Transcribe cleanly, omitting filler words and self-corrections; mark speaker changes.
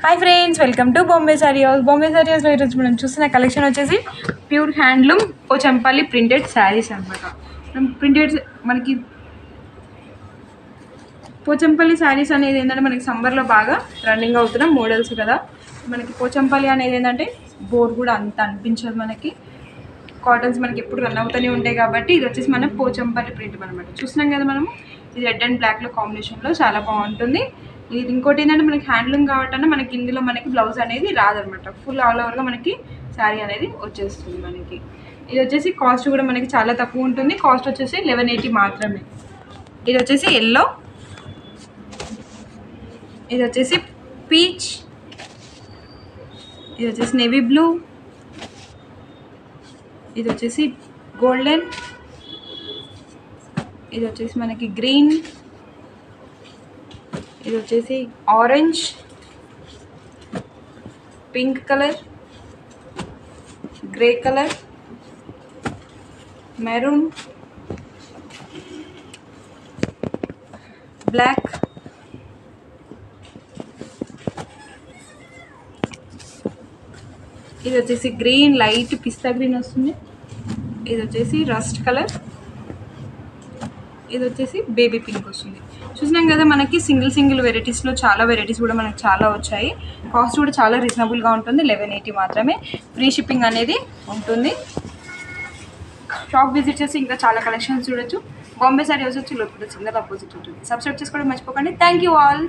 Speaker 1: Hi friends, welcome to Bombay sari house. Bombay sari హౌస్లో ఈరోజు మనం చూస్తున్న కలెక్షన్ వచ్చేసి pure handloom Pochampally printed saris అనమాట. ప్రింటెడ్ మనకి పోచంపల్లి శారీస్ అనేది ఏంటంటే మనకి సమ్మర్లో బాగా రన్నింగ్ అవుతున్న మోడల్స్ కదా. మనకి పోచంపల్లి అనేది ఏంటంటే బోర్ కూడా అంత అనిపించదు. మనకి కాటన్స్ మనకి ఎప్పుడు రన్ అవుతూనే ఉంటాయి కాబట్టి ఇది వచ్చేసి మనం పోచంపల్లి ప్రింట్ అనమాట. చూస్తున్నాం కదా మనము, ఇది రెడ్ అండ్ బ్లాక్లో కాంబినేషన్లో చాలా బాగుంటుంది. ఇది ఇంకోటి ఏంటంటే మనకి హ్యాండ్లూమ్ కాబట్టి మనకి ఇందులో మనకి బ్లౌజ్ అనేది రాదనమాట. ఫుల్ ఆల్ ఓవర్గా మనకి శారీ అనేది వచ్చేస్తుంది. మనకి ఇది వచ్చేసి కాస్ట్ కూడా మనకి చాలా తక్కువ ఉంటుంది. కాస్ట్ వచ్చేసి 1180 మాత్రమే. ఇది వచ్చేసి ఎల్లో, ఇది వచ్చేసి పీచ్, ఇది వచ్చేసి నేవీ బ్లూ, ఇది వచ్చేసి గోల్డెన్, ఇది వచ్చేసి మనకి గ్రీన్, ఇది వచ్చేసి orange, pink colour, grey colour, maroon, black, ఇది వచ్చేసి గ్రీన్, లైట్ పిస్తా గ్రీన్ వస్తుంది, ఇది వచ్చేసి రస్ట్ కలర్, ఇది వచ్చేసి బేబీ పింక్ వస్తుంది. చూసినాం కదా, మనకి సింగిల్ వెరైటీస్లో చాలా వెరైటీస్ కూడా మనకి చాలా వచ్చాయి. కాస్ట్ కూడా చాలా రీజనబుల్గా ఉంటుంది. 1180 మాత్రమే. ఫ్రీ షిప్పింగ్ అనేది ఉంటుంది. షాప్ విజిట్ చేసి ఇంకా చాలా కలెక్షన్స్ చూడొచ్చు. బాంబే సారీ హౌస్ వచ్చి లోపల సింగల్ అపోజిట్ ఉంటుంది. సబ్స్క్రైబ్ చేసుకోవడం మర్చిపోకండి. Thank you all.